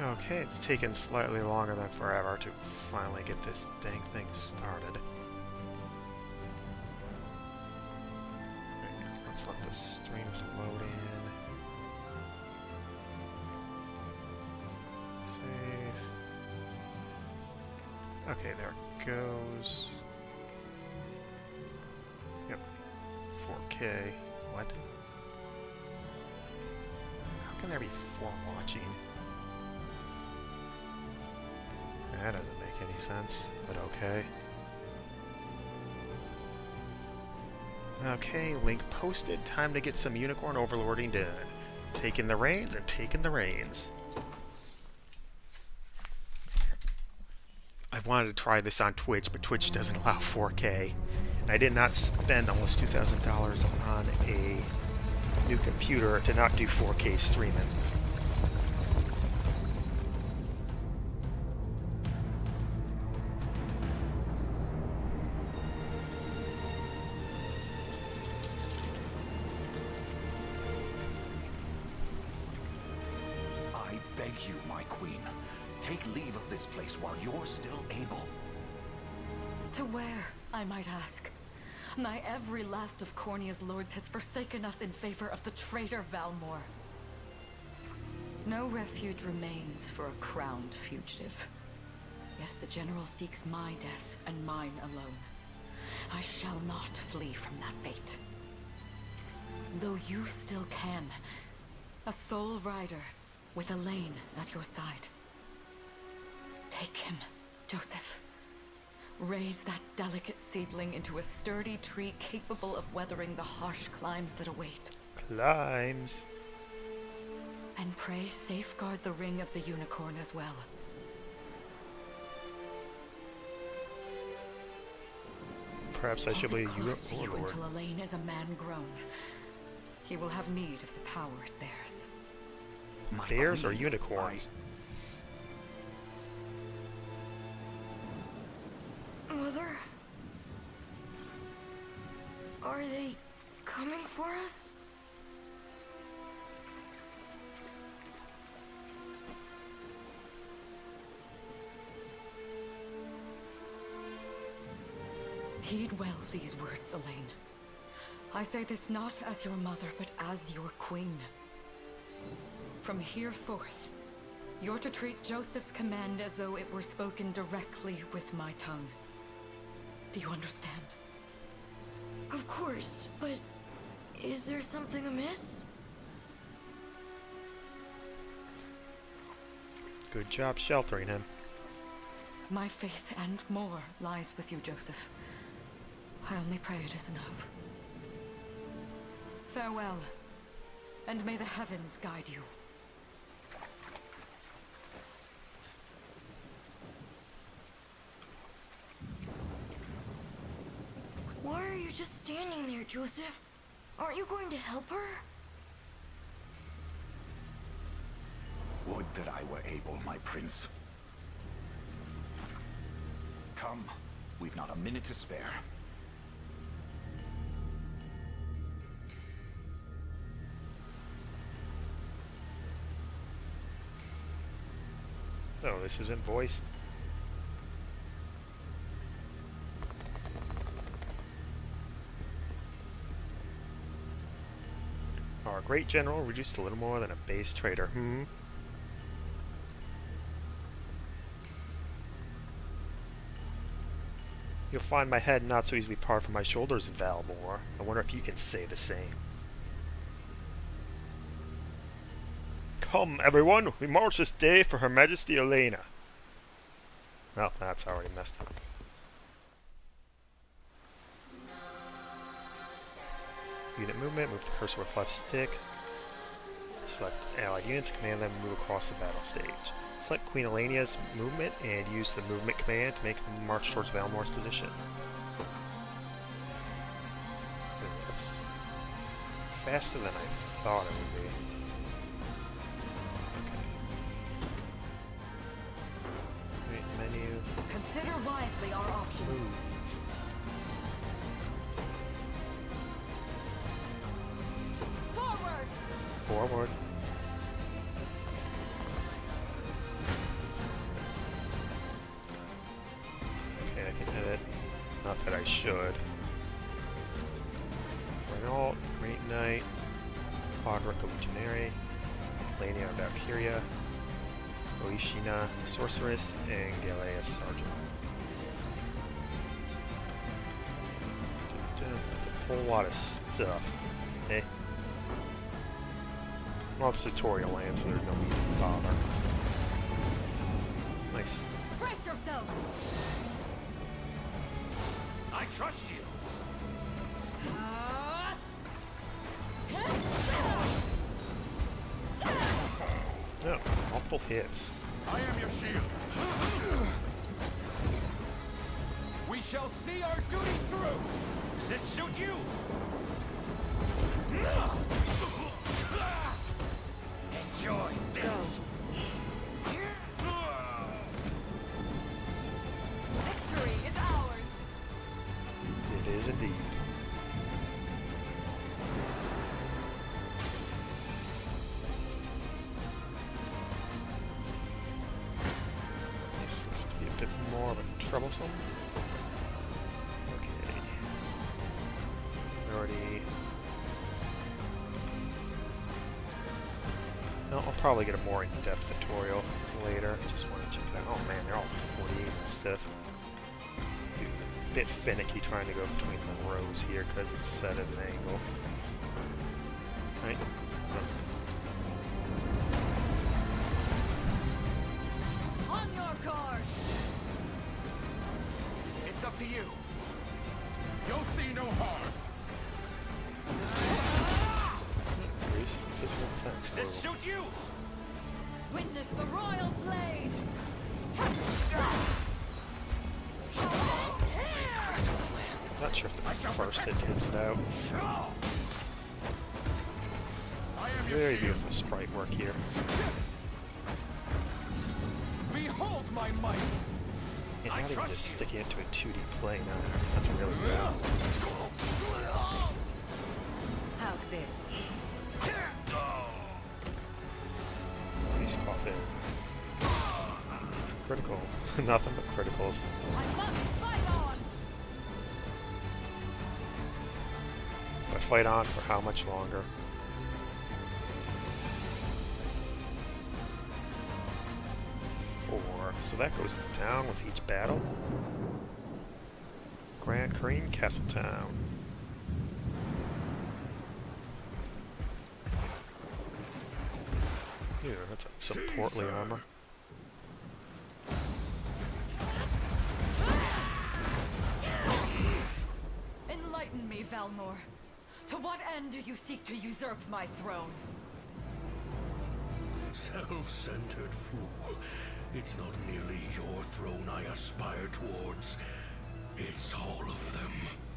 Okay, it's taken slightly longer than forever to finally get this dang thing started. Let's let the streams load in. Save. Okay, there it goes. Yep. 4K. What? How can there be 4 watching? That doesn't make any sense, but okay. Okay, link posted. Time to get some Unicorn Overlording done. Taking the reins and taking the reins. I wanted to try this on Twitch, but Twitch doesn't allow 4K. And I did not spend almost $2,000 on a new computer to not do 4K streaming. You, my queen, take leave of this place while you're still able. To where, I might ask? Nigh every last of Cornia's lords has forsaken us in favor of the traitor Valmore. No refuge remains for a crowned fugitive. Yet the general seeks my death and mine alone. I shall not flee from that fate. Though you still can, a sole rider with Elaine at your side. Take him, Joseph. Raise that delicate seedling into a sturdy tree capable of weathering the harsh climbs that await. Climbs. And pray safeguard the ring of the unicorn as well. Perhaps I should be a close to you Unicorn. until Elaine is a man grown. He will have need of the power it bears. My Bears or queen, unicorns? Mother? Are they coming for us? Heed well these words, Elaine. I say this not as your mother, but as your queen. From here forth, you're to treat Joseph's command as though it were spoken directly with my tongue. Do you understand? Of course, but is there something amiss? Good job sheltering him. My faith and more lies with you, Joseph. I only pray it is enough. Farewell, and may the heavens guide you. Why are you just standing there, Joseph? Aren't you going to help her? Would that I were able, my prince. Come, we've not a minute to spare. Oh, this isn't voiced. Our great general reduced to little more than a base trader. You'll find my head not so easily parted from my shoulders, Valmore. I wonder if you can say the same. Come, everyone, we march this day for Her Majesty Elena. Well, that's already messed up. Unit movement, move the cursor with left stick. Select allied units, command them to move across the battle stage. Select Queen Elena's movement and use the movement command to make them march towards Valmore's position. That's faster than I thought it would be. Menu. Consider wisely our options. Move. Forward! Forward. should. Renault, Great Knight, Quadric Legionary, Lania Valkyria, Oishina Sorceress, and Galeas Sergeant. That's a whole lot of stuff. Eh. Well, it's tutorial land, so there's no need to bother. Nice. Brace yourself! I trust you. No, multiple hits. I am your shield. We shall see our duty through. Does this suit you? Enjoy this. Victory is ours! It is indeed. This looks to be a bit more of a troublesome. Okay. Already. No, I'll probably get a more in-depth tutorial later. Just want to check it out. Oh man, they're all 48 and stuff. A bit finicky trying to go between the rows here because it's set at an angle. Right? On your guard! It's up to you. You'll see no harm. Reduces the physical defense. Does this suit you? Witness the royal blade! Not sure if the first hit gets it out. I am your Very shield. beautiful sprite work here. Behold my might. And I not even trust just you. sticking it to a 2D plane. That's really good. How's this? Nice coffin. Critical. Nothing but criticals. I must fight on! But fight on for how much longer? Four. So that goes down with each battle. Grand Cream, Castletown. Yeah, that's some portly armor. Enlighten me, Valmor. To what end do you seek to usurp my throne? Self-centered fool. It's not merely your throne I aspire towards. It's all of them.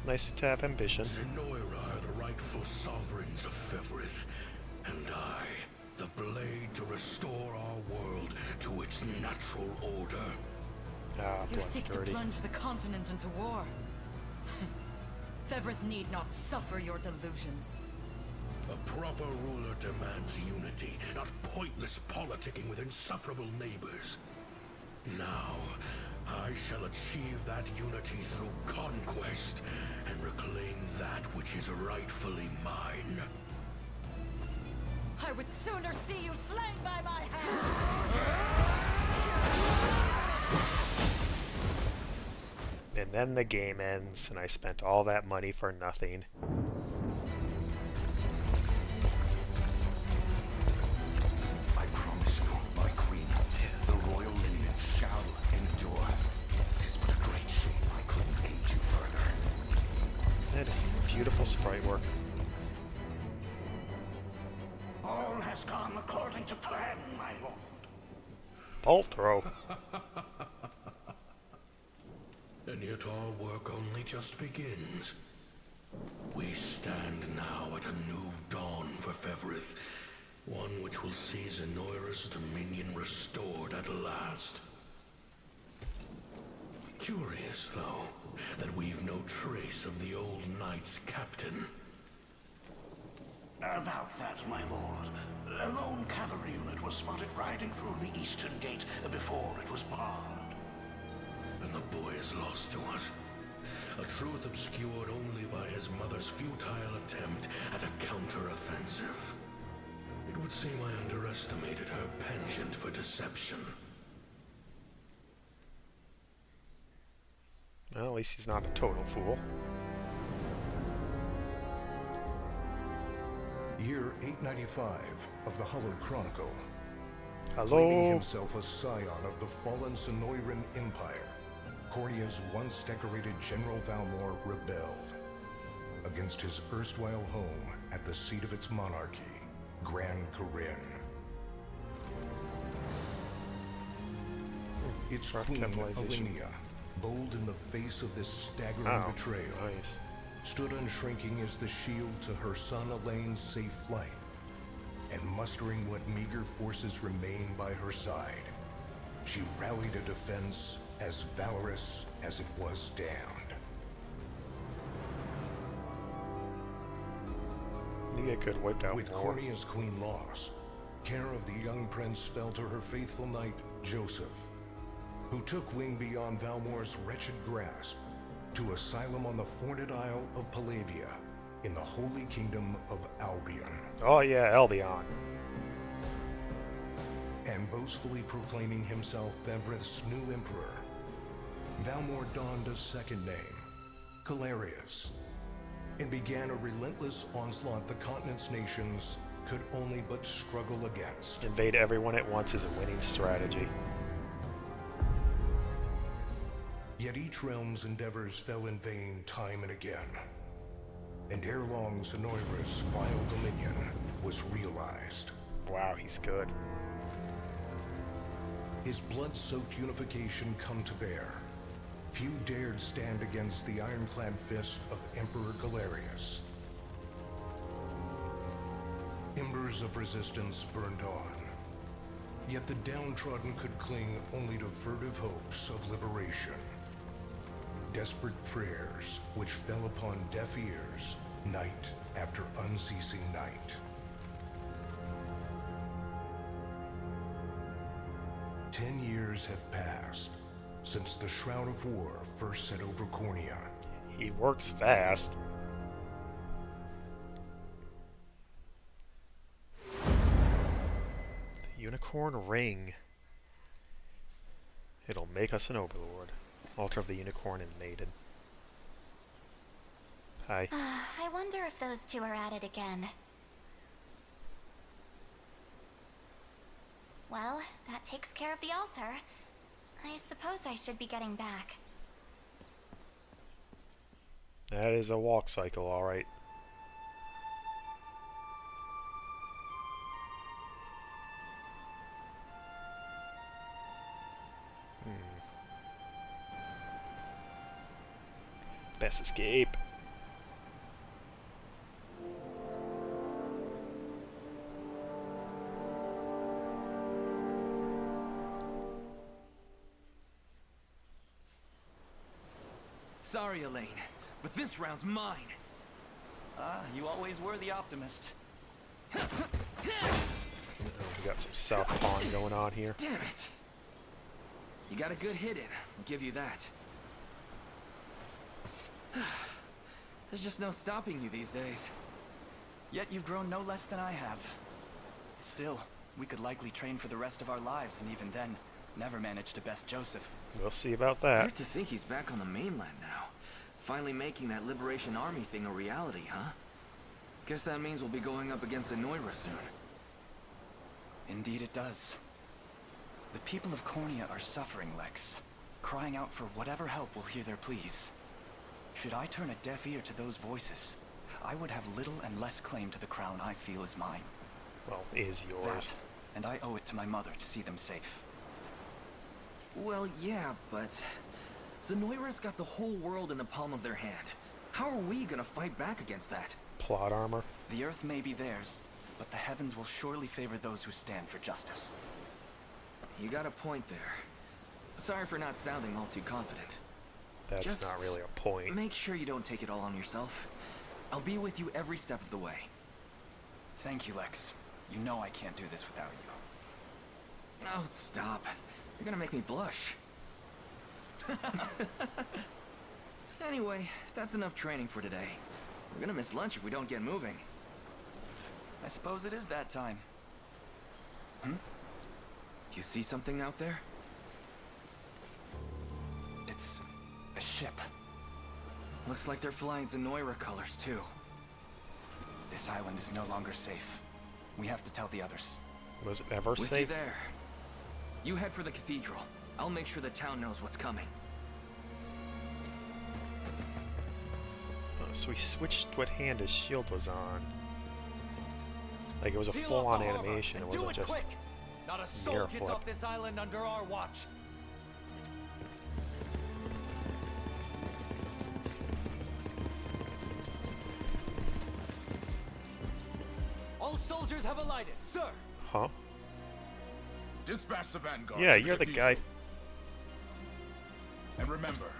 Nice to have ambition. Zenoira are the rightful sovereigns of Fevrith, and I, the blade to restore our world to its natural order. Ah, You blood seek dirty. to plunge the continent into war. Fevrith need not suffer your delusions. A proper ruler demands unity, not pointless politicking with insufferable neighbors. Now, I shall achieve that unity through conquest and reclaim that which is rightfully mine. I would sooner see you slain by my hand! And then the game ends, and I spent all that money for nothing. I promise you, my queen, the royal lineage shall endure. 'Tis but a great shame I couldn't aid you further. That is some beautiful sprite work. All has gone according to plan, my lord. Bolt throw. And yet our work only just begins. We stand now at a new dawn for Fevrith, one which will see Zenoira's dominion restored at last. Curious, though, that we've no trace of the old knight's captain. About that, my lord. A lone cavalry unit was spotted riding through the eastern gate before it was barred. And the boy is lost to us. A truth obscured only by his mother's futile attempt at a counter-offensive. It would seem I underestimated her penchant for deception. Well, at least he's not a total fool. Year 895 of the Hollowed Chronicle. Claiming Hello. himself a scion of the fallen Sonoran Empire, Cornia's once decorated General Valmor rebelled against his erstwhile home at the seat of its monarchy, Gran Corinne. Its queen, Capitalization. Alenia, bold in the face of this staggering betrayal, Nice. stood unshrinking as the shield to her son Elaine's safe flight, and mustering what meager forces remained by her side, she rallied a defense as valorous as it was damned. You could have wiped out With more. Cornia's queen lost, care of the young prince fell to her faithful knight, Joseph, who took wing beyond Valmor's wretched grasp to asylum on the Forned Isle of Palavia in the Holy Kingdom of Albion, Oh yeah, Albion. and boastfully proclaiming himself Bevrith's new emperor, Valmor donned a second name, Calarius, and began a relentless onslaught the continent's nations could only but struggle against. Invade everyone at once is a winning strategy. Yet each realm's endeavors fell in vain time and again, and ere long Sonoira's vile dominion was realized. Wow, he's good. His blood-soaked unification come to bear. Few dared stand against the ironclad fist of Emperor Galerius. Embers of resistance burned on, yet the downtrodden could cling only to furtive hopes of liberation. Desperate prayers which fell upon deaf ears night after unceasing night. "10 years have passed since the Shroud of War first set over Cornia. He works fast. The Unicorn Ring. It'll make us an Overlord. Altar of the Unicorn and Maiden. Hi. I wonder if those two are at it again. Well, that takes care of the altar. I suppose I should be getting back. That is a walk cycle, alright. Best escape. Sorry, Elaine, but this round's mine. You always were the optimist. We got some southpaw going on here. Damn it! You got a good hit in, I'll give you that. There's just no stopping you these days. Yet you've grown no less than I have. Still, we could likely train for the rest of our lives, and even then, never manage to best Joseph. We'll see about that. Weird to think he's back on the mainland now. Finally making that Liberation Army thing a reality, huh? Guess that means we'll be going up against Anoira soon. Indeed it does. The people of Cornia are suffering, Lex, crying out for whatever help will hear their pleas. Should I turn a deaf ear to those voices, I would have little and less claim to the crown I feel is mine. Well, is yours. That, and I owe it to my mother to see them safe. Well, yeah, but Zenoira's got the whole world in the palm of their hand. How are we gonna fight back against that? Plot armor. The earth may be theirs, but the heavens will surely favor those who stand for justice. You got a point there. Sorry for not sounding all too confident. That's Just not really a point. make sure you don't take it all on yourself. I'll be with you every step of the way. Thank you, Lex. You know I can't do this without you. Oh, stop. You're gonna make me blush. Anyway, that's enough training for today. We're gonna miss lunch if we don't get moving. I suppose it is that time. You see something out there? It's a ship. Looks like they're flying Zenoira colors, too. This island is no longer safe. We have to tell the others. Was it ever With you safe? there. You head for the cathedral. I'll make sure the town knows what's coming. Oh, so he switched what hand his shield was on. Like it was a Seal full-on up the harbor, animation. It and do wasn't it just quick. Not a soul mirror gets flip. off this island under our watch. All soldiers have alighted, sir. Huh? Dispatch the vanguard. Yeah, to the you're the guy. cathedral. And remember,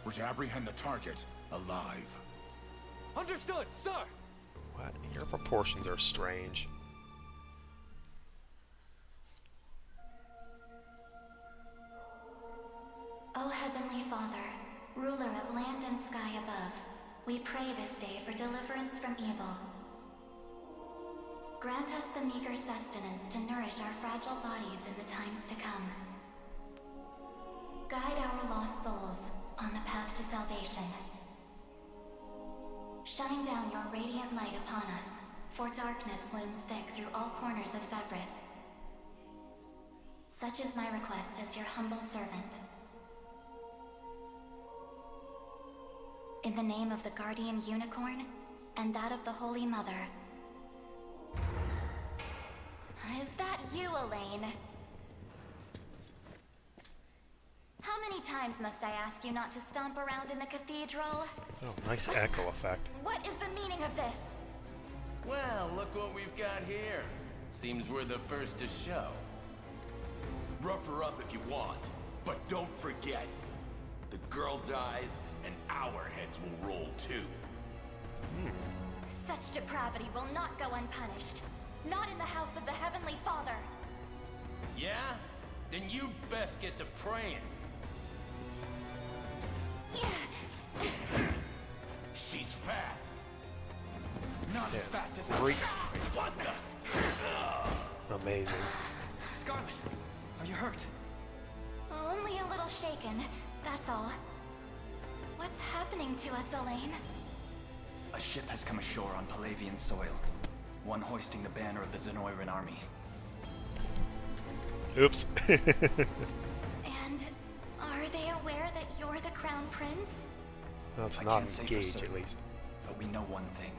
we're to apprehend the target alive. Understood, sir. What? Your proportions are strange. O Heavenly Father, ruler of land and sky above, we pray this day for deliverance from evil. Grant us the meager sustenance to nourish our fragile bodies in the times to come. Guide our lost souls on the path to salvation. Shine down your radiant light upon us, for darkness looms thick through all corners of Fevrith. Such is my request as your humble servant. In the name of the guardian Unicorn, and that of the Holy Mother. Is that you, Elaine? How many times must I ask you not to stomp around in the cathedral? Oh, nice echo effect. What is the meaning of this? Well, look what we've got here. Seems we're the first to show. Rough her up if you want, but don't forget, the girl dies and our heads will roll too. Such depravity will not go unpunished. Not in the house of the Heavenly Father. Yeah? Then you'd best get to praying. She's fast. Not as Yeah, fast as it's great spray. What the? Amazing. Scarlet, are you hurt? Only a little shaken, that's all. What's happening to us, Elaine? A ship has come ashore on Palavian soil. One hoisting the banner of the Zenoiran army. Oops. And are they aware that you're the Crown Prince? Well, it's I not can't say for engaged, certain, at least. But we know one thing.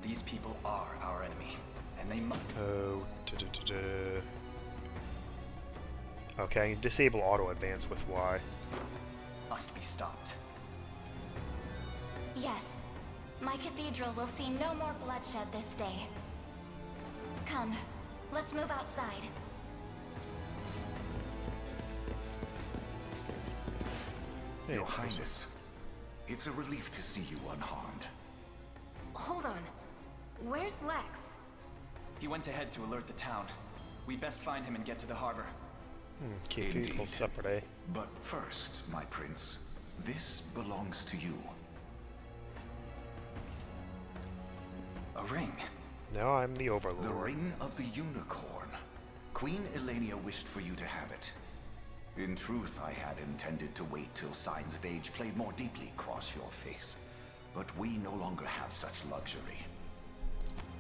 These people are our enemy, and they must. Oh, okay, disable auto advance with Y. Must be stopped. Yes. My cathedral will see no more bloodshed this day. Come, let's move outside. Hey, Your it's Highness, it's a relief to see you unharmed. Hold on. Where's Lex? He went ahead to alert the town. We best find him and get to the harbor. Keep people Indeed. separate, eh? But first, my prince, this belongs to you. A ring. Now I'm the Overlord. The Ring of the Unicorn. Queen Elenia wished for you to have it. In truth, I had intended to wait till signs of age played more deeply across your face. But we no longer have such luxury.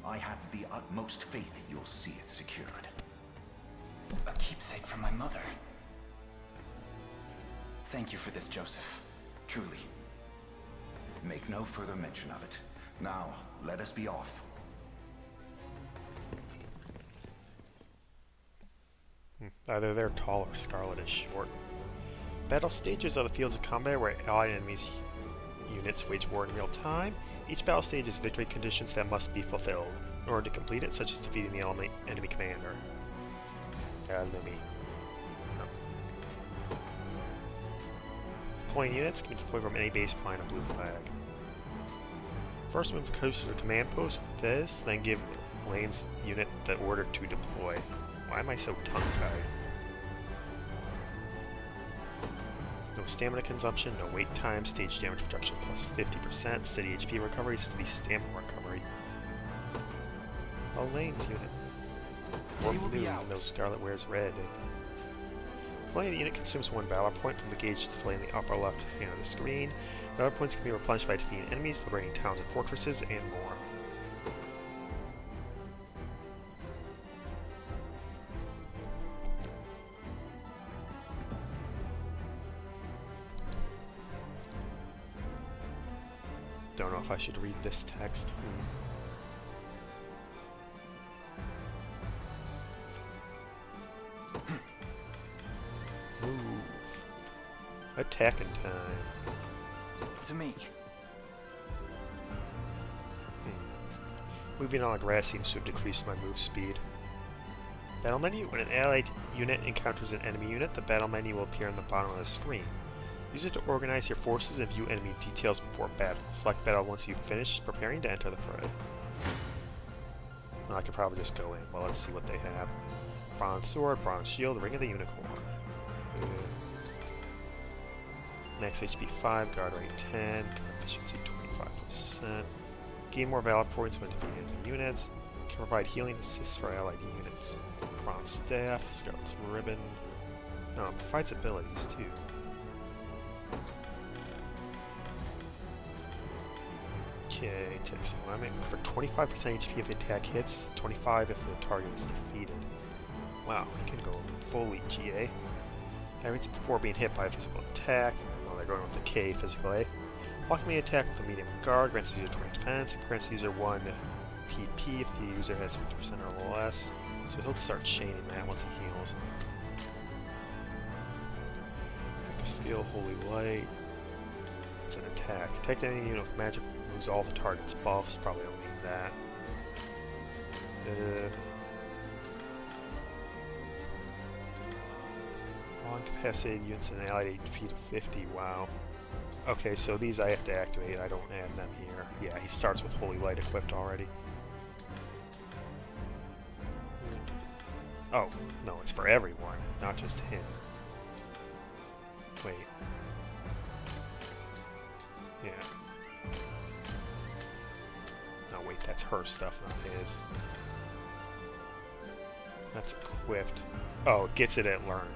I have the utmost faith you'll see it secured. A keepsake from my mother. Thank you for this, Joseph. Truly. Make no further mention of it. Now, let us be off. Either they're tall or Scarlet is short. Battle stages are the fields of combat where allied enemies units wage war in real time. Each battle stage has victory conditions that must be fulfilled in order to complete it, such as defeating the enemy commander. Enemy. No. Deploying units can be deployed from any base flying a blue flag. First move coast to the command post with this, then give Lane's unit the order to deploy. Why am I so tongue-tied? No stamina consumption, no wait time, stage damage reduction plus 50%, steady HP recovery, steady stamina recovery. Elaine's unit. Or blue, even though Scarlet wears red. Playing the unit consumes 1 valor point from the gauge displayed in the upper left hand of the screen. Valor points can be replenished by defeating enemies, liberating towns and fortresses, and more. Don't know if I should read this text. Move. Attacking time. To me. Moving on the grass seems to have decreased my move speed. Battle menu. When an allied unit encounters an enemy unit, the battle menu will appear on the bottom of the screen. Use it to organize your forces and view enemy details before battle. Select battle once you've finished preparing to enter the fray. Well, I could probably just go in. Well, let's see what they have. Bronze sword, bronze shield, ring of the unicorn. Max HP 5, guard rate 10, efficiency 25%. Gain more valor points when defeating enemy units. Can provide healing assists for allied units. Bronze staff, scarlet's ribbon. No, it provides abilities too. Okay, takes limit for 25% HP if the attack hits, 25 if the target is defeated. Wow, he can go fully GA. Hits before being hit by a physical attack. Well, they're going with the K, physical A. Blocking the attack with a medium guard grants the user 20 defense, grants the user 1 PP if the user has 50% or less. So he'll start chaining that once he heals. Skill, Holy Light. It's an attack. Attack any unit with magic removes all the target's buffs. Probably don't need that. Long capacity units and allied HP to 50. Wow. Okay, so these I have to activate. I don't add them here. Yeah, he starts with Holy Light equipped already. Oh, no, it's for everyone, not just him. Wait. Yeah. No, wait, that's her stuff, not his. That's equipped. Oh, it gets it at learned.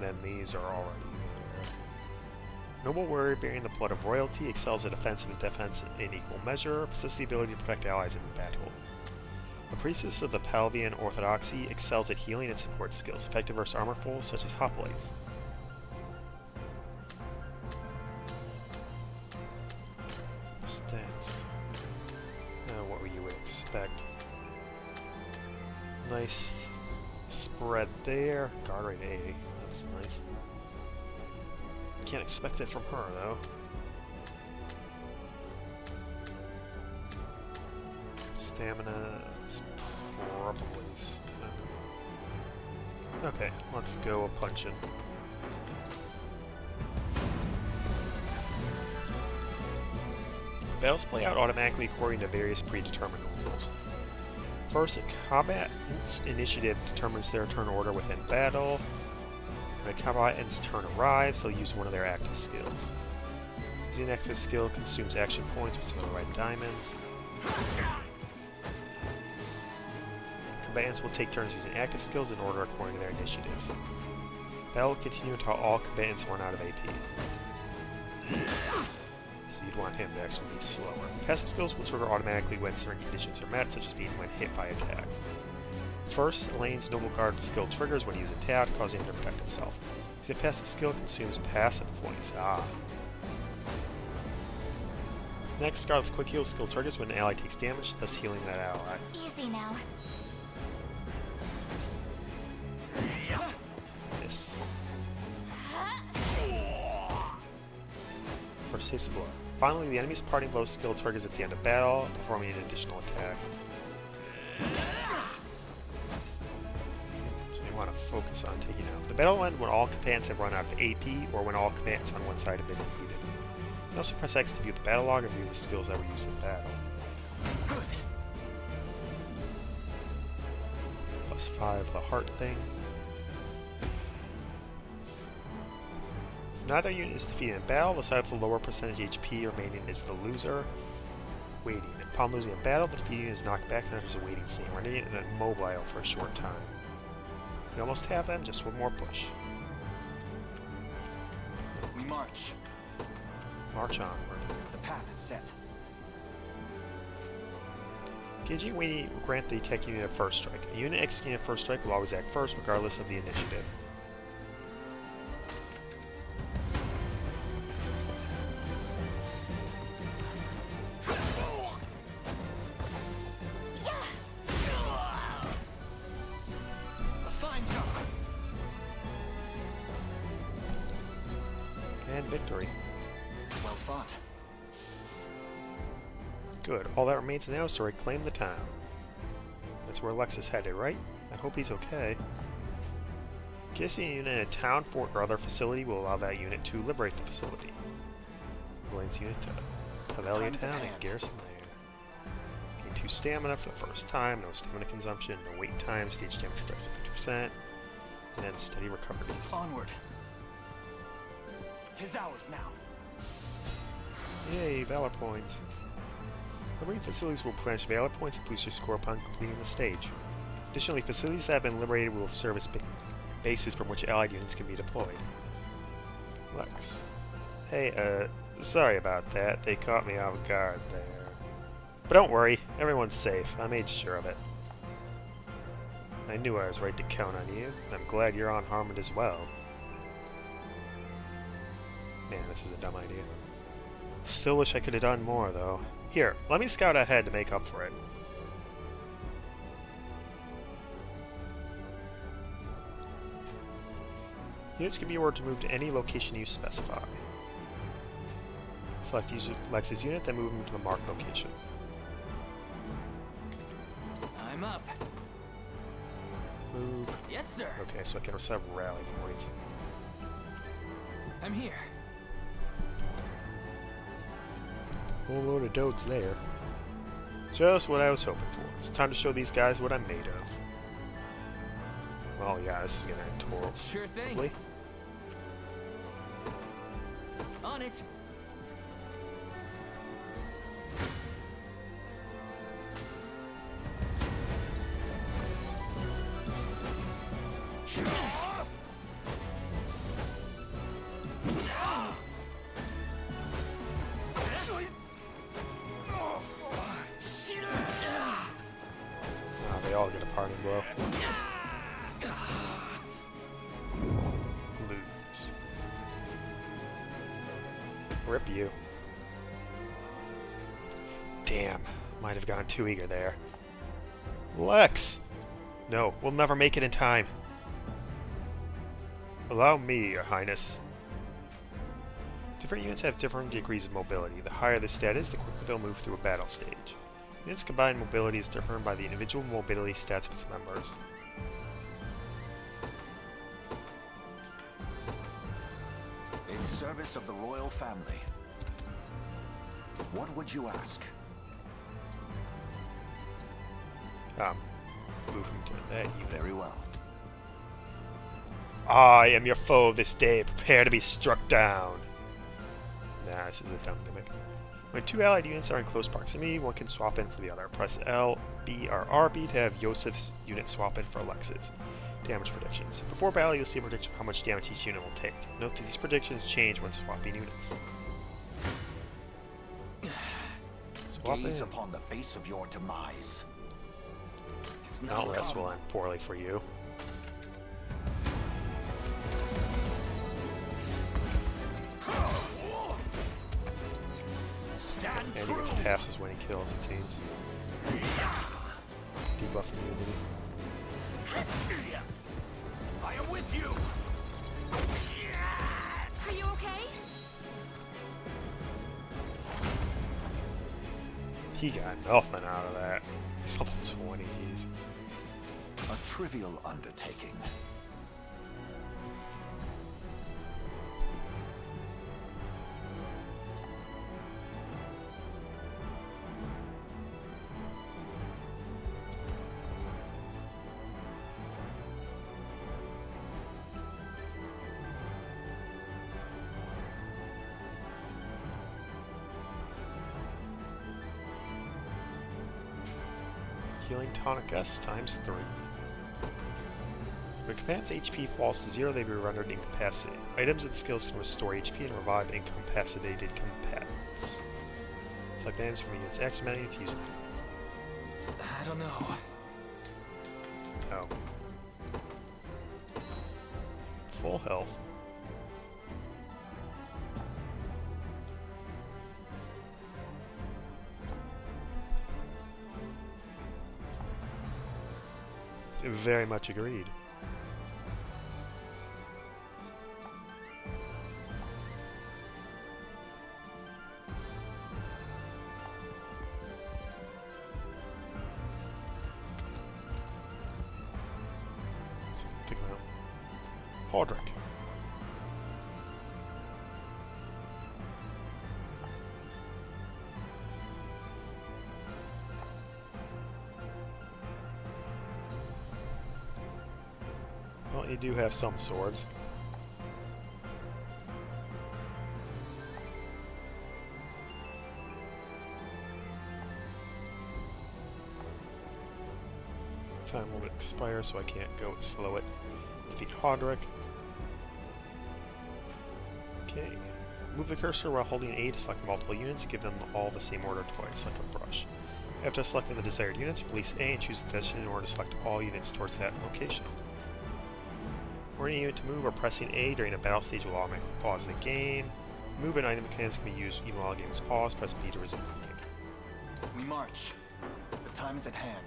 Then these are already there. Noble warrior bearing the blood of royalty excels at offensive and defense in equal measure, possesses the ability to protect allies in battle. A priestess of the Palvian Orthodoxy excels at healing and support skills, effective versus armor foes such as hoplites. Stats. What you would expect. Nice spread there. Guard rate A. That's nice. Can't expect it from her, though. Stamina. It's probably... Okay, let's go punch-in. Battles play out automatically according to various predetermined rules. First, a combatant's initiative determines their turn order within battle. When a combatant's turn arrives, they'll use one of their active skills. Using an active skill consumes action points, which are the red diamonds. Combatants will take turns using active skills in order according to their initiatives. Battle will continue until all combatants run out of AP. So you'd want him to actually be slower. Passive skills will trigger automatically when certain conditions are met, such as being when hit by attack. First, Elaine's Noble Guard skill triggers when he is attacked, causing him to protect himself. His passive skill consumes passive points. Next, Scarlet's Quick Heal skill triggers when an ally takes damage, thus healing that ally. Easy now. Miss. First taste of blood. Finally, the enemy's parting blow skill triggers at the end of battle, performing an additional attack. So you want to focus on taking out. The battle will end when all combatants have run out of AP, or when all combatants on one side have been defeated. You can also press X to view the battle log and view the skills that were used in battle. Good. +5, the heart thing. If neither unit is defeated in battle, the side with the lower percentage HP remaining is the loser. Waiting. Upon losing a battle, the defeated unit is knocked back and enters a waiting scene, rendering it immobile for a short time. We almost have them, just one more push. We march. March onward. The path is set. Engaging waiting will grant the attack unit a first strike. A unit executing a first strike will always act first, regardless of the initiative. And victory. Well fought. Good. All that remains now is to reclaim the town. That's where Lex is headed, right? I hope he's okay. Garrison a unit in a town, fort, or other facility will allow that unit to liberate the facility. Relates unit to Pavelia Town and Garrison there. Gain 2 stamina for the first time, no stamina consumption, no wait time, stage damage reduction 50%, and then steady recoveries. Onward. 'Tis ours now. Yay, Valor points. Liberating facilities will replenish Valor points and boost your score upon completing the stage. Additionally, facilities that have been liberated will serve as bases from which allied units can be deployed. Lex. Hey, sorry about that. They caught me off guard there. But don't worry, everyone's safe. I made sure of it. I knew I was right to count on you, and I'm glad you're unharmed as well. Man, this is a dumb idea. Still wish I could have done more, though. Here, let me scout ahead to make up for it. Units can be ordered to move to any location you specify. Select Lex's unit, then move him to the marked location. I'm up. Move. Yes, sir. Okay, so I can receive rally points. I'm here. Whole load of dodes there. Just what I was hoping for. It's time to show these guys what I'm made of. Well, yeah, this is gonna end horrible. Sure thing. On it. They all get a parting blow. Lose. Rip you. Damn, might have gone too eager there. Lex! No, we'll never make it in time. Allow me, Your Highness. Different units have different degrees of mobility. The higher the status, the quicker they'll move through a battle stage. Units' combined mobility is determined by the individual mobility stats of its members. In service of the royal family, what would you ask? Move him to that unit. Very well. I am your foe this day. Prepare to be struck down. Nah, this is a dumb gimmick. When 2 allied units are in close proximity, one can swap in for the other. Press L, B, or RB to have Yosef's unit swap in for Lex's. Damage predictions. Before battle, you'll see a prediction of how much damage each unit will take. Note that these predictions change when swapping units. Swap Gaze in. upon the face of your demise. Not less will end poorly for you. And he gets passes when he kills, it seems. Debuff immunity. I am with you. Are you okay? He got nothing out of that. He's level 20, jeez. A trivial undertaking. Healing Tonic S times 3. When a command's HP falls to 0, they will be rendered incapacitated. Items and skills can restore HP and revive incapacitated combatants. Select items from the unit's action menu to use them. I don't know. Oh. Full health. Very much agreed. Let's pick him up. Haldrick. Well, you do have some swords. Time will expire, so I can't go and slow it. Defeat Haldrick. Okay. Move the cursor while holding A to select multiple units. Give them all the same order twice, like a brush. After selecting the desired units, release A and choose the destination in order to select all units towards that location. Ordering a unit to move or pressing A during a battle stage will automatically pause the game. Move and item mechanics can be used even while the game is paused. Press B to resume the game. We march. The time is at hand.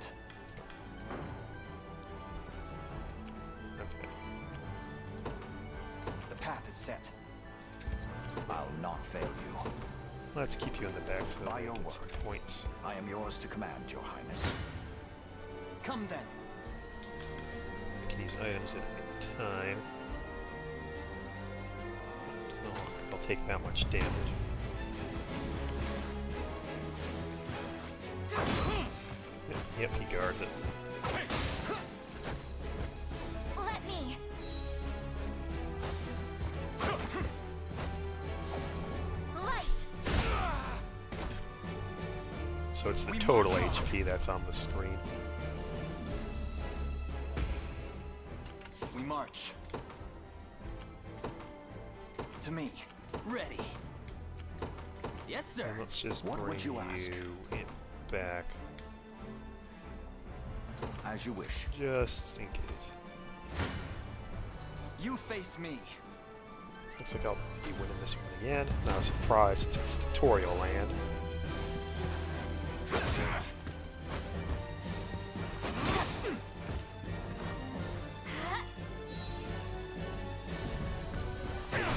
Okay. The path is set. I'll not fail you. Let's keep you in the back so that By we your get some word. points. I am yours to command, Your Highness. Come then. I can use items at any time. I don't know if they'll take that much damage. Yep, he guards it. Let me. Light. So it's the total HP that's on the screen. We march. To me. Ready. Yes, sir. And let's just What bring would you ask? in back, As you wish. just in case. You face me. Looks like I'll be winning this one again. Not a surprise since it's tutorial land.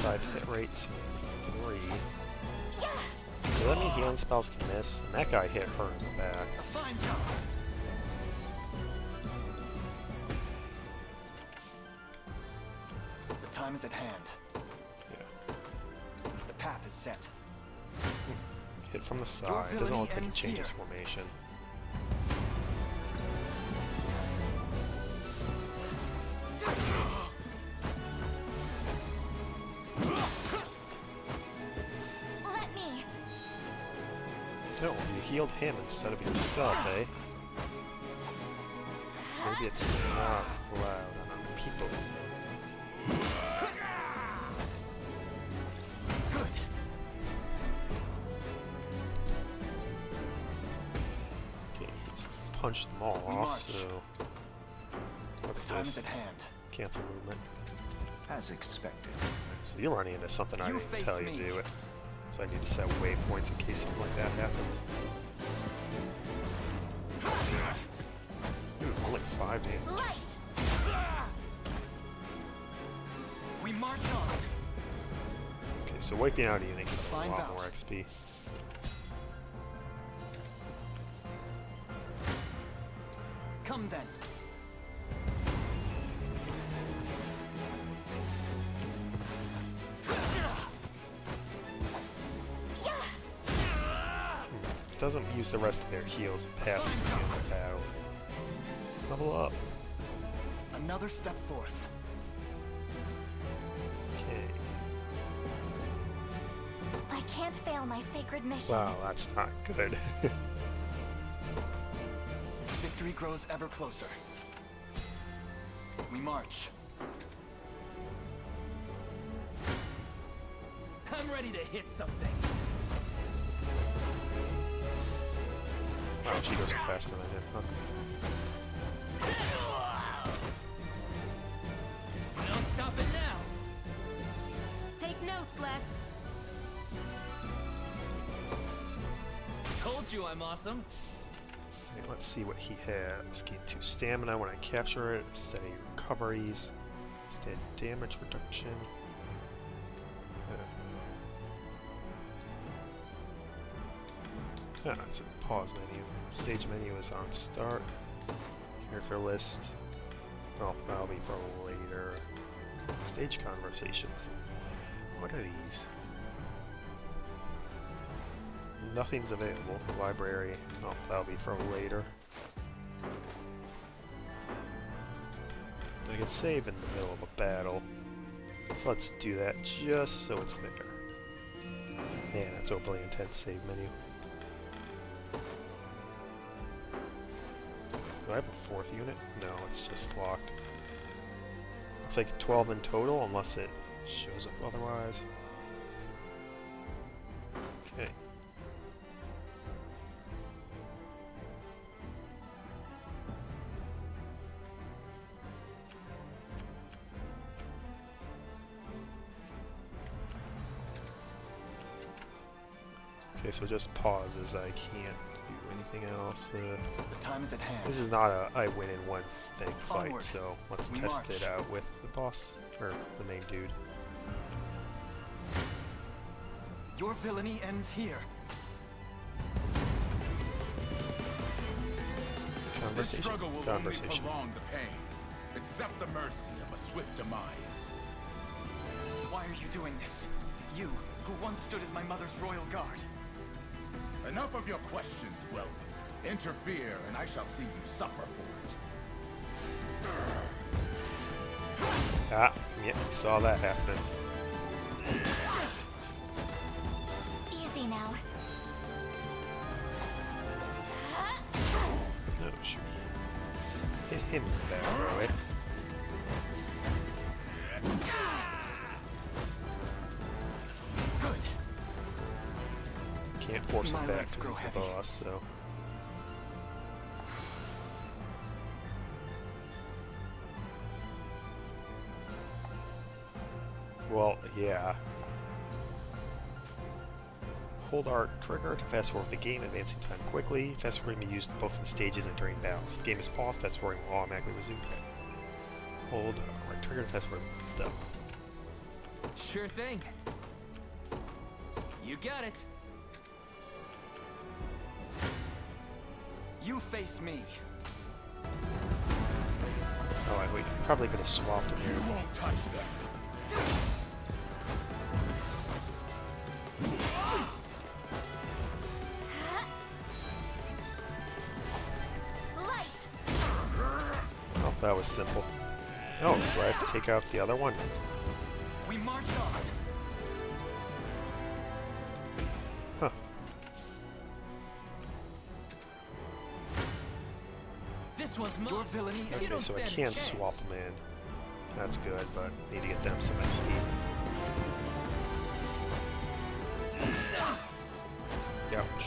Five hit rates, 3. So that means healing spells can miss, and that guy hit her in the back. A fine job. The time is at hand. Yeah. The path is set. Hit from the side. Doesn't villainy look like he ends changes here. formation. Let me. No, you healed him instead of yourself, eh? Maybe it's not loud on other people. Good. Okay, he's punched them all We off, march. so... What's The time is this? at hand. Cancel movement. As expected. So you're running into something I You didn't face tell you me. to do it. So I need to set waypoints in case something like that happens. Dude, only 5 damage. Light. We march on. Okay, so wiping out a unit gives them a Fine lot bout. more XP. Come then. Doesn't use the rest of their heals and passes the unit out. Level up. Another step forth. Okay. I can't fail my sacred mission. Wow, that's not good. Victory victory grows ever closer. We march. I'm ready to hit something. Wow, she goes faster than I did. Huh? No stopping now. Take notes, Lex. Told you I'm awesome. Okay, let's see what he has. Gain 2 stamina when I capture it. Steady recoveries. Steady damage reduction. It's a pause menu. Stage menu is on start. Character list. Oh, that'll be for later. Stage conversations. What are these? Nothing's available. Library. Oh, that'll be for later. I can save in the middle of a battle. So let's do that just so it's there. Man, that's overly intense save menu. Do I have a 4th unit? No, it's just locked. It's like 12 in total, unless it shows up otherwise. Okay. Okay, so it just pauses. I can't do anything else. The time is at hand. This is not a I win in one thing fight, Onward. so let's We test march. it out with the boss, or the main dude. Your villainy ends here. This Conversation. struggle will Conversation. only prolong the pain. Accept the mercy of a swift demise. Why are you doing this? You, who once stood as my mother's royal guard. Enough of your questions, Welp. Interfere, and I shall see you suffer for it. Ah, yeah, saw that happen. Easy now. No, shoot. Hit him back, right? Good. Can't force My him back legs grow because he's the heavy. boss, so. Well, yeah. Hold R trigger to fast forward the game, advancing time quickly. Fast forwarding can be used both in stages and during battles. If the game is paused, fast forwarding will automatically resume. Hold right trigger to fast forward. Done. Sure thing. You got it. You face me. Oh, we probably could have swapped him You here. won't touch them. Light! Oh, that was simple. Oh, do I have to take out the other one? We march on. Huh. This one's mine. Your villainy You Okay, don't so I stand a can't chance. swap them in. That's good, but need to get them some XP. Ouch.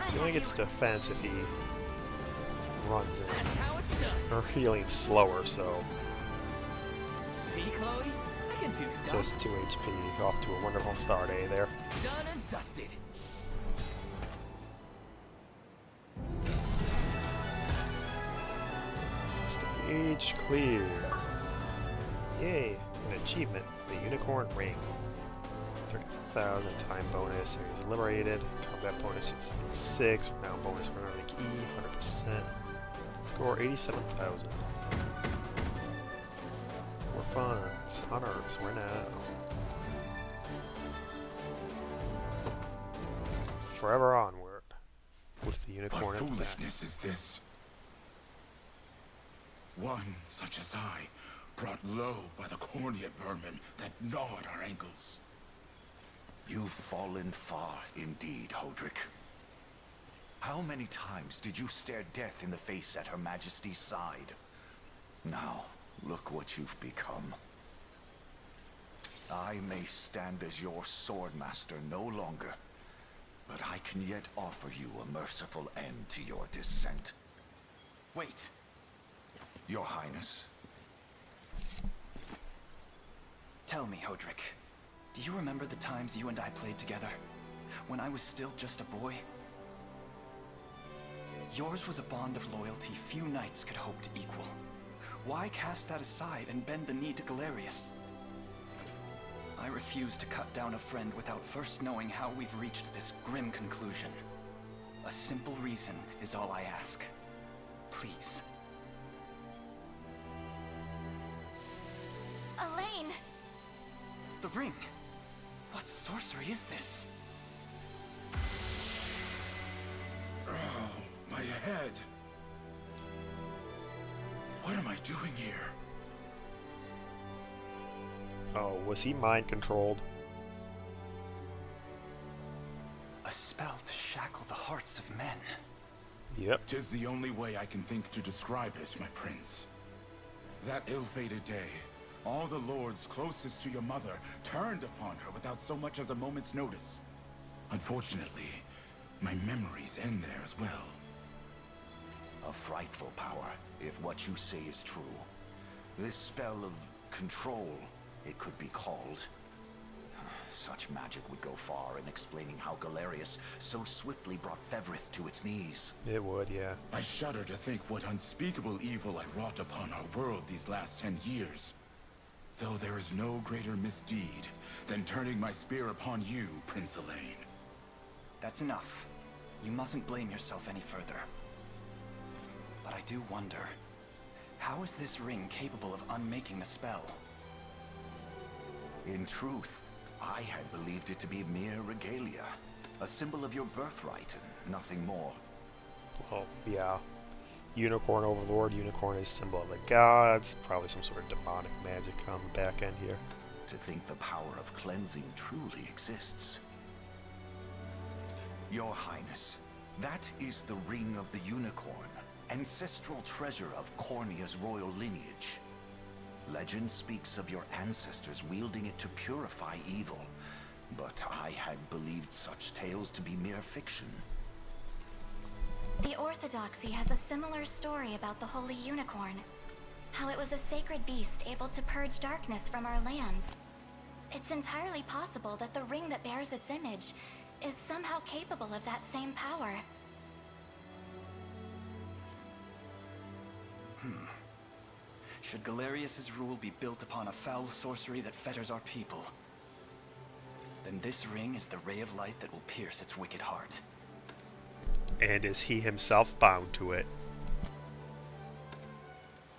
So he only gets defense if he runs in. That's how it's done. Or healing slower, so See, Chloe? I can do stuff. just 2 HP. Off to a wonderful start, eh, there. Done and dusted. Stage clear. Yay! An achievement, the Unicorn Ring. 30,000 time bonus, areas liberated, combat bonus 6, round bonus for another key, 100%. Score 87,000. More funds, hunters, where now? Forever onward, with the Unicorn What at the back. foolishness is this? One such as I, brought low by the cornea vermin that gnawed our ankles. You've fallen far indeed, Hodrick. How many times did you stare death in the face at Her Majesty's side? Now, look what you've become. I may stand as your swordmaster no longer, but I can yet offer you a merciful end to your descent. Wait. Your Highness. Tell me, Hodrick, do you remember the times you and I played together? When I was still just a boy? Yours was a bond of loyalty few knights could hope to equal. Why cast that aside and bend the knee to Galerius? I refuse to cut down a friend without first knowing how we've reached this grim conclusion. A simple reason is all I ask. Please. Elaine! The ring! What sorcery is this? Oh, my head. What am I doing here? Oh, was he mind controlled? A spell to shackle the hearts of men. Yep. 'Tis the only way I can think to describe it, my prince. That ill-fated day, all the lords closest to your mother turned upon her without so much as a moment's notice. Unfortunately, my memories end there as well. A frightful power, if what you say is true. This spell of control, it could be called. Such magic would go far in explaining how Galerius so swiftly brought Fevrith to its knees. It would, yeah. I shudder to think what unspeakable evil I wrought upon our world these last 10 years. Though there is no greater misdeed than turning my spear upon you, Prince Elaine. That's enough. You mustn't blame yourself any further. But I do wonder, how is this ring capable of unmaking the spell? In truth, I had believed it to be mere regalia. A symbol of your birthright and nothing more. Well, yeah. Unicorn Overlord. Unicorn is symbol of the gods. Probably some sort of demonic magic on the back end here. To think the power of cleansing truly exists. Your Highness, that is the Ring of the Unicorn, ancestral treasure of Cornia's royal lineage. Legend speaks of your ancestors wielding it to purify evil, but I had believed such tales to be mere fiction. The Orthodoxy has a similar story about the Holy Unicorn. How it was a sacred beast able to purge darkness from our lands. It's entirely possible that the ring that bears its image is somehow capable of that same power. Should Galerius's rule be built upon a foul sorcery that fetters our people, then this ring is the ray of light that will pierce its wicked heart. And is he himself bound to it?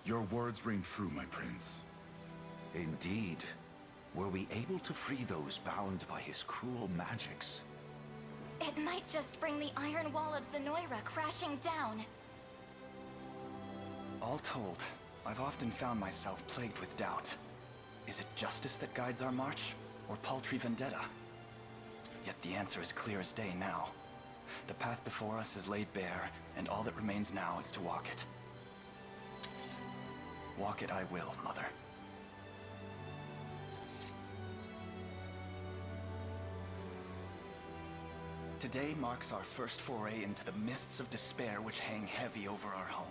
Your words ring true, my prince. Indeed. Were we able to free those bound by his cruel magics? It might just bring the iron wall of Zenoira crashing down. All told, I've often found myself plagued with doubt. Is it justice that guides our march, or paltry vendetta? Yet the answer is clear as day now. The path before us is laid bare, and all that remains now is to walk it. Walk it I will, Mother. Today marks our first foray into the mists of despair which hang heavy over our home.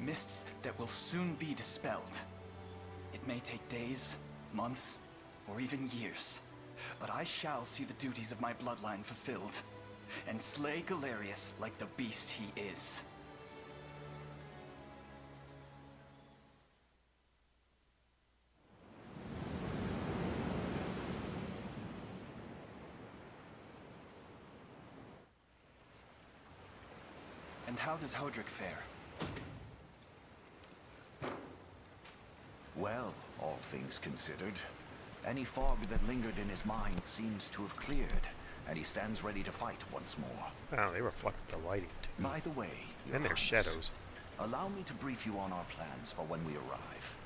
Mists that will soon be dispelled. It may take days, months, or even years, but I shall see the duties of my bloodline fulfilled, and slay Galerius like the beast he is. And how does Hodrick fare? Well, all things considered, any fog that lingered in his mind seems to have cleared, and he stands ready to fight once more. Oh, they reflect the lighting too. By the way, Your And there's Highness, shadows. allow me to brief you on our plans for when we arrive.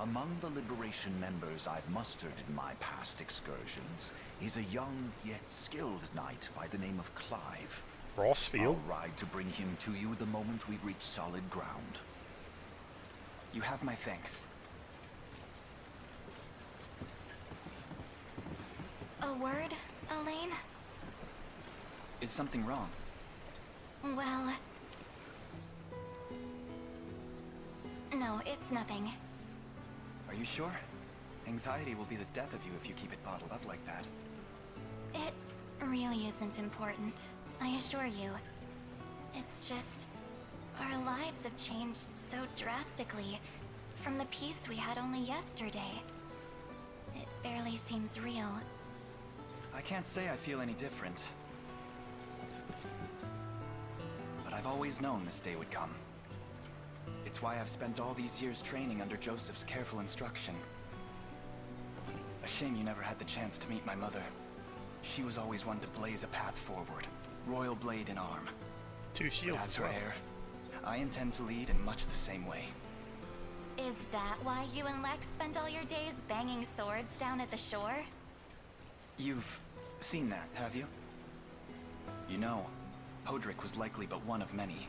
Among the Liberation members I've mustered in my past excursions is a young yet skilled knight by the name of Clive. Rossfield? I'll ride to bring him to you the moment we've reached solid ground. You have my thanks. A word, Elaine? Is something wrong? Well... No, it's nothing. Are you sure? Anxiety will be the death of you if you keep it bottled up like that. It really isn't important, I assure you. It's just... our lives have changed so drastically from the peace we had only yesterday. It barely seems real. I can't say I feel any different. But I've always known this day would come. It's why I've spent all these years training under Joseph's careful instruction. A shame you never had the chance to meet my mother. She was always one to blaze a path forward, royal blade in arm. 2 shields As as her well. heir, I intend to lead in much the same way. Is that why you and Lex spend all your days banging swords down at the shore? You've seen that, have you? You know, Hodrick was likely but one of many.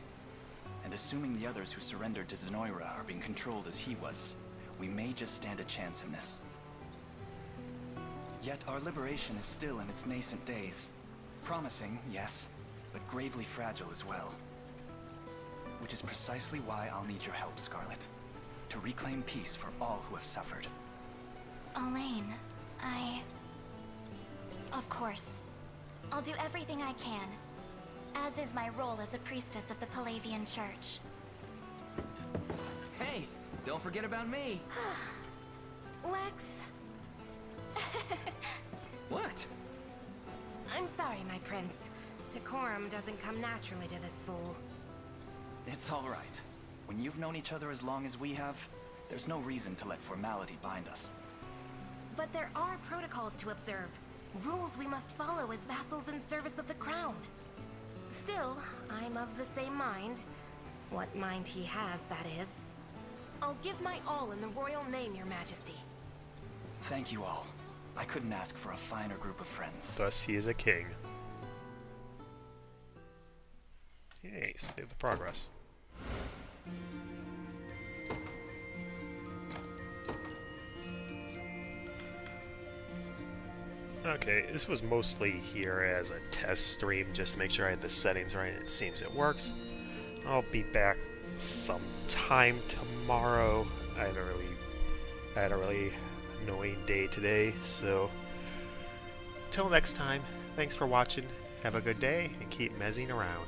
And assuming the others who surrendered to Zenoira are being controlled as he was, we may just stand a chance in this. Yet our liberation is still in its nascent days. Promising, yes, but gravely fragile as well. Which is precisely why I'll need your help, Scarlet. To reclaim peace for all who have suffered. Elaine, Of course. I'll do everything I can. As is my role as a priestess of the Palavian Church. Hey, don't forget about me. Lex, What? I'm sorry, my prince. Decorum doesn't come naturally to this fool. It's all right. When you've known each other as long as we have, there's no reason to let formality bind us. But there are protocols to observe. Rules we must follow as vassals in service of the crown. Still, I'm of the same mind. What mind he has, that is. I'll give my all in the royal name, your majesty. Thank you all. I couldn't ask for a finer group of friends. Thus he is a king. Yay, save the progress. Okay, this was mostly here as a test stream just to make sure I had the settings right, and it seems it works. I'll be back sometime tomorrow. I had a really annoying day today, so till next time, thanks for watching, have a good day, and keep mezzying around.